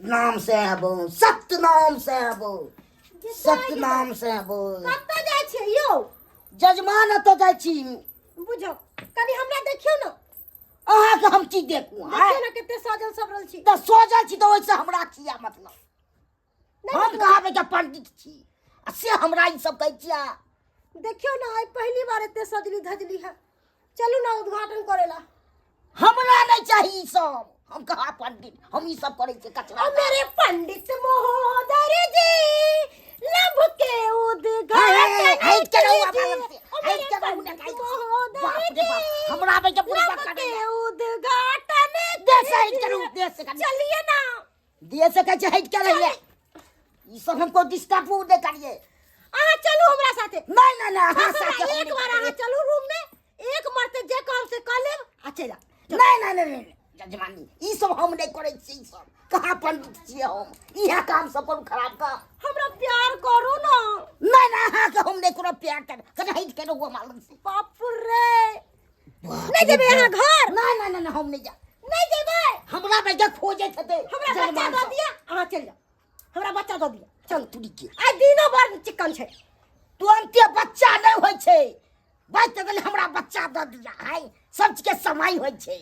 नाम से है बोल, सत्य नाम से है बोल, सत्य नाम से है बोल। कत्ता जाय छै यौ? जजमान तो जाय छी। बुझो कनी हमरा देखियो न। अहाँ के हम की देखू? देखियो न कते सजल सबरल छी। त सोजल छी त ओइसे हमरा किया मतलब? हम कहबे के पंडित छी आ से हमरा ई सब कहै छिया। देखियो न आइ पहली बार एते सजली धजली है। चलू ना उद्घाटन करेला। हमरा नहीं चाहिए ई सब। हम कहा पंडित, हम ई सब करे छे कचरा। मेरे पंडित महोदय जी लब के उद्घाटन हट के रहो कीजिए। बाबा से, हट के रहो ना पंडित बाप महोदय रे बाप, हमरा बे के पूरा लब कर के दे। उद्घाटन देश से हट के रहो, देश से कर। चलिए ना। देश से कहे हट के रहिए। ई सब हमको डिस्टर्ब नहीं करिए। आहा चलू हमरा साथे। नहीं नहीं नहीं, हां बस साथे एक बार आहा चलू रूम में, एक मरते जे काम से कर लेब आ चला। नहीं नहीं नहीं नहीं, जजमानी ई सब हम नहीं करे छी। ई सब कहाँ पंडित छी हम? इहा काम सब करू खराब का। हमरा प्यार करू ना। नहीं नहीं, हाँ के हम नहीं करो प्यार कर। कहे हट के रहो मालूम से। बाप रे। नहीं जेबे यहाँ घर? नहीं नहीं नहीं, हम नहीं जा। नहीं जेबे? हमरा बेटा खोजे थे। हमरा बच्चा दो दिया। आहा चल जा। हमरा बच्चा दो दिया। चल तू के आ दिनो भर चिकन छै। तुरंते बच्चा नहीं होय छे। बात गेल हमरा बच्चा द दिया है। सब के समय होय छे।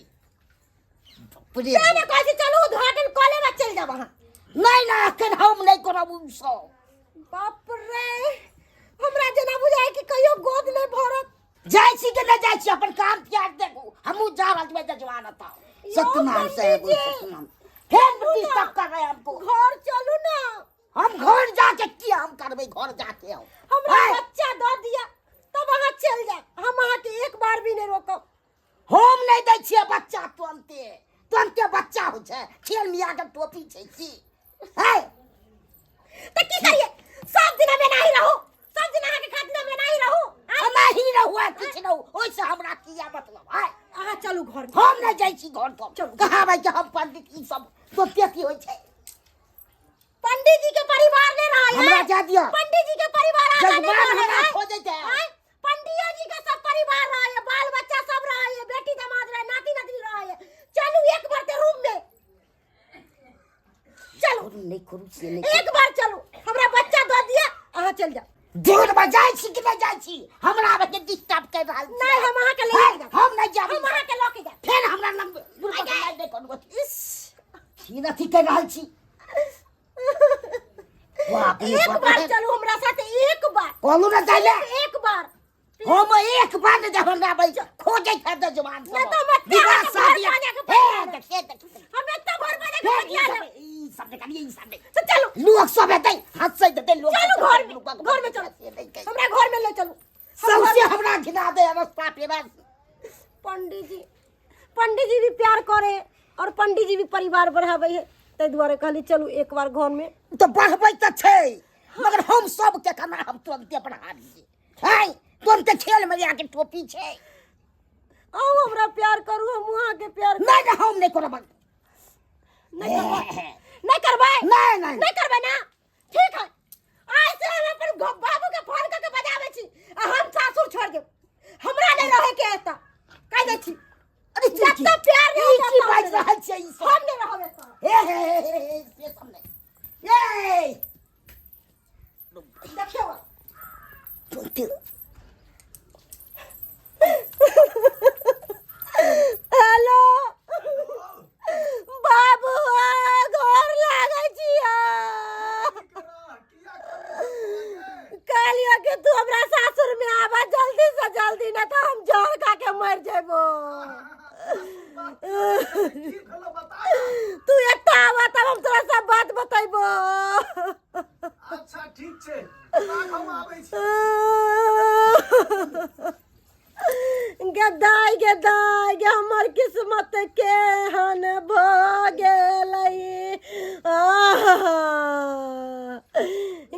पूरे जाने कहै चलू उद्घाटन क लेबा चल जा वहां। नहीं नहीं, अखन हम नहीं करब उ सब। बाप रे। हमरा जना बुझाय कि कहियो गोद नहीं भरत। जाय छी के न जाय छी, अपन काम प्यार देखू। हमहू जा रहल छी जजमान था। सत्यनाम से बोल, सत्यनाम फिर डिस्टर्ब कर रहे हमको। घर चलू ना। हम घर जाके किया हम करबे? घर जाके हम हमरा बच्चा दो दिया तब वहां चल जा। हम वहां के एक बार भी नहीं रोकब। हम नहीं दै छियै बच्चा तुरंते। तुरंते बच्चा हो छै। खेल मिया के टोपी छै की है? त की करिए? सब दिन में नहीं रहू। सब दिन के खातिर में नहीं रहू। हम नहीं रहू किछ न हो। ओइ से हमरा किया मतलब है? आहा चलू घर में। हम नहीं जाय छी घर तो। चलू। कहा भाई के हम पंडित ई सब तो पेटी होय छै। पंडित जी के परिवार ने रहा है। हमरा जा दिया। पंडित जी के परिवार आगा नहीं जजमान रहा हमरा है। खोजे छै। पंडित जी का सब परिवार रहा है, बाल बच्चा सब रहा है, बेटी दामाद रहा है, नाती नातनी रहा है। चलू एक बार ते रूम में चलो। नहीं करू से नहीं। एक बार चलो। हमरा बच्चा दो दिया। आहा चल जा। दूर बजाय छी कि नहीं जाय छी? हमरा बे डिस्टर्ब कर रहल छी। नहीं हम वहां के ले जा। हम नहीं जाब। हम वहां के लेके जा। फिर हमरा लंग दूर बजाय नहीं करू। इस की नथी कर रहल छी? बाप रे एक बाप। बार चलो हमरा साथे एक बार। कहलू ना जाइले। एक बार। हम एक बार ने जब हमरा भाई खोजे थे तो जवान सब। नहीं तो मैं विवाह शादी घर हे देख हम इतना घर में जाके किया ले। ई सब ने करिए ई सब ने। तो चलो। लोग सब हेतै हाथ से देते लोग। चलो घर में। घर में चलो। हमरा घर में ले चलो। सबसे हमरा घिना दे अवस्था पे बस। पंडित जी भी प्यार करे और पंडित जी भी परिवार बढ़ावे है। तै दुआरे कहली चलू एक बार घर में। तो बढ़बै त छै, मगर हम सब के कना हम तुरंते बढ़ा दिए है। तुरंते खेल में आके टोपी छै। आओ हमरा प्यार करू, हम वहां के प्यार करू। नहीं हम नहीं करब। नहीं करबै। नहीं करबै। नहीं नहीं नहीं करबै ना। ठीक है। आज से हम अपन बाबू के फोन करके बजाबै छी आ हम सासुर छोड़ देब। हमरा नहीं रहे के एता। कह दे छी। अरे जब तक प्यार नहीं की बात रहल छै ई सब? हम नहीं रहब एता। हे से सामने ये देखियो। तुरंते हेलो बाबू घर लागै छिया। कहलियो कि तू हमरा सासुर में आबा जल्दी से जल्दी, ना तो हम जहर खा के मर जेबो। तू एता आवा तब हम तोरा सब बात बतैबो। अच्छा ठीक छै, हम आबै छी। गदाई गदाई गे हमर किस्मत केहन भ गेलै।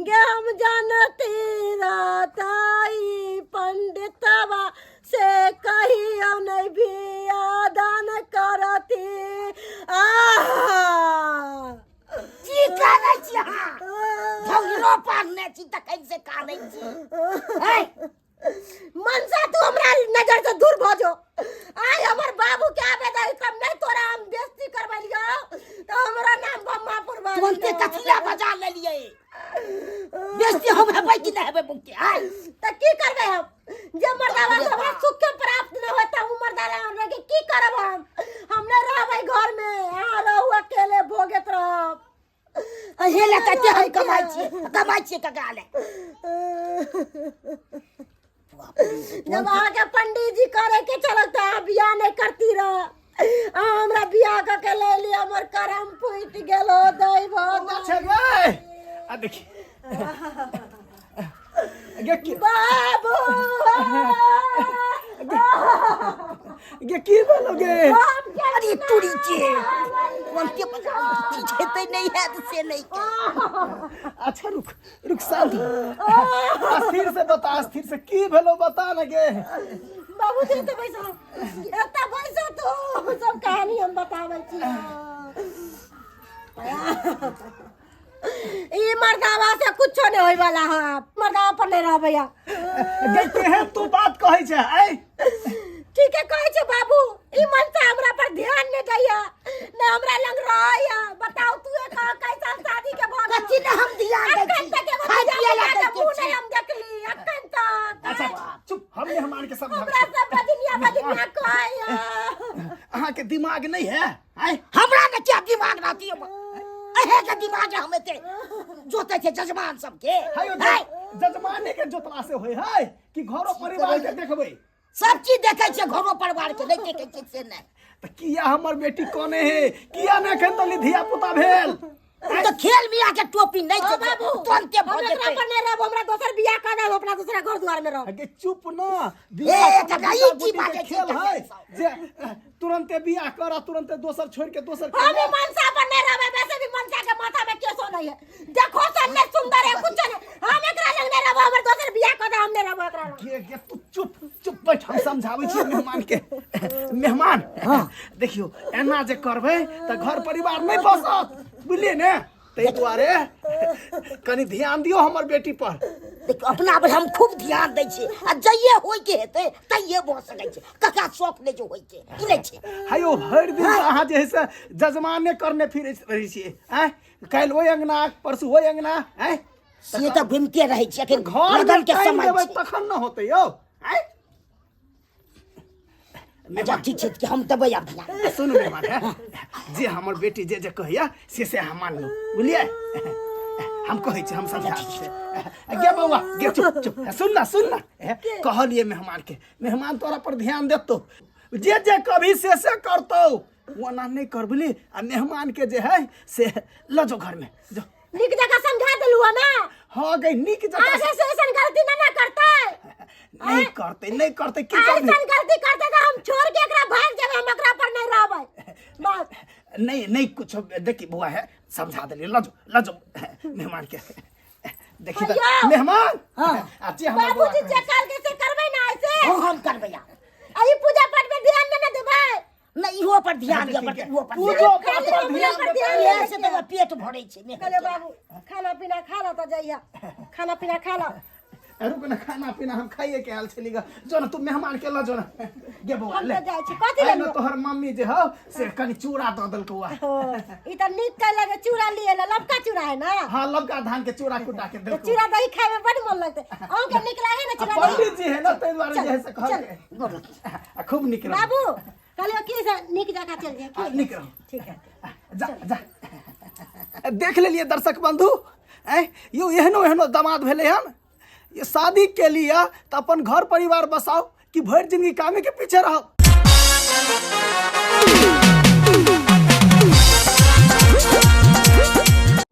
गे हम जानती रहताई पंडितवा से कहियो नहीं बियाह दान करती। की कानै छी अहाँ? भौरो पारने छी त कैसे कानै छी? है मनसा तू हमरा नजर से दूर भजो। आय हमर बाबू के आबे दे कम नहीं तोरा हम बेइज्जती करबलियो तो हमरा नाम बम्मापुर तुरंते कथिला बजा ले लिए बेस्ती हम हेबै कि नहीं हेबै बुके आय त की करबे हम जे मर्दावा से हमरा सुख के प्राप्त न होता उ मर्दावा हमरा के की करब हम न रहबै घर में आ रहू अकेले भोगत रहब अहेला कते हम कमाई छी कगाले जब आके पंडित जी करे के चलता बियाह नहीं करती रह हमरा बियाह क के ले लिया हमर करम फूट गेलो दैव अच्छा गे आ देखी गे की बाबू गे की बोलोगे अरे टूरी के उनके पता छेते नहीं है तो से नहीं के अच्छा रुक शांत हो। स्थिर से बता स्थिर से की भेलो बता न गे बाबू जी तो पैसा एता पैसा तो सब कहानी हम बताबै छी ई मर्दावा से कुछो नहीं होय वाला है मर्दावा पर नहीं रहबैया गे केहन तू बात कहै छै आय ठीक है कहै छै बाबू ई मन से हमरा पर ध्यान नहीं दैया न हमरा लग रहैया बताओ तू कैसा शादी के बाद कथी न हम ध्यान दै छी खाई पिए ला के हम देखली अखन तक अच्छा चुप हम मेहमान के समझाबै हमरा सब बदनिया कहैया अहाँ के दिमाग नहीं है आय हमरा न क्या दिमाग रहती है अहे के दिमाग हमें ते जोते थे जजमान सबके हायो जजमाने के जोतला से होय है कि घरो परिवार के देखबै सब चीज देखे छे घरो परिवार के नहीं देखे छे से नहीं त किया हमर बेटी कोने है किया न एखन तली धिया पुता भेल तो खेल मिया के टोपी नहीं छे बाबू तुरंते हम भर एकरा पर नहीं रहब हमरा दोसर बियाह कर देब अपना दूसरा घर द्वार में रह अगे चुप न ए कगाई की बात है खेल है जे तुरंते बियाह करा तुरंते दोसर छोड़ के दोसर हम भी मनसा पर नहीं रहबे वैसे भी मनसा के माथा में केसो नहीं है देखो सन्ने सुंदर है कुछ नहीं हम एकरा लग नहीं रहब हमर दोसर बियाह कर दे हम नहीं रहब एकरा लग गे तू चुप बैठ हम समझाबै छी मेहमान के मेहमान देखियो एना जे करबै त घर परिवार नहीं बसत बुझलिए ने तै दुआरे कनी ध्यान दियो हमर बेटी पर देखो अपना पर हम खूब ध्यान दै छी आ जइए होय के हेतै तइए भ सकै छै कका शौक ने जो होय छै कि नहीं छै हायो हर दिन अहाँ जे है से जजमाने करने फिरे रही छियै हैं काल ओय अंगना परसू ओय अंगना हैं से त घूमते रहै छै अखन घर लगन के टाइम समय देबै छै तखन न होतै यौ हैं अच्छा ठीक छै कि हम देबै अब ध्यान सुनू मेहमान जे हमर बेटी जे कहैया से अहाँ मानू बुझलिए हम कहै छी हम समझा छी गे बौआ गे चुप सुन ना कहलिए मेहमान के मेहमान तोरा पर ध्यान देतो जे कभी से करतो ओना नहीं कर बुझली आ मेहमान के जे है से ल जो घर में जो निक जगह समझा देलुआ ना हां गई निक जगह आगे से ऐसा गलती ना करते नहीं करते की ऐसा करबी गलती करते तो हम छोड़ के एकरा भाग जाबे हम एकरा पर नहीं रहबै बस नहीं कुछ देखी बुआ है समझा देली लजो मेहमान के देखी तो भैया। मेहमान हाँ। अच्छे हमर बुआ बाबूजी जे काल के से करबै ना ऐसे हम करबै आई पूजा पाठ में ध्यान न देबै नहीं इहो पर ध्यान दिया पर इहो पर पूजो ध्यान पाठ पर ध्यान दे ये से तो पेट भरै छै कहले बाबू खाना पीना खा ला तो जइया खाना पीना खा ला रुक ना खाना पीना हम खाइए के हाल छलीगा जो ना तू मेहमान के ल जो ना गे बउआ हम ले तो जाय छी कथि आई ले ना तोहर मम्मी जे हो से कनी चूड़ा द देलको आ ई त निक के लगे चूड़ा लिए ना लबका चूड़ा है ना हां लबका धान के चूड़ा कुटा के तो देलको चूड़ा दही खाए में बड़ी मन लगते हम के निकला है ना चूड़ा दही पंडित जी है ना तै द्वारा जे है से कहल खूब निक रह बाबू कहले की से निक जगह चल जाए निक रह ठीक है जा देख लेलिए दर्शक बंधु यो एहनो दामाद भेले हन ये शादी के लिए तो अपन घर परिवार बसाओ कि भर जिंदगी कामे के पीछे रहो।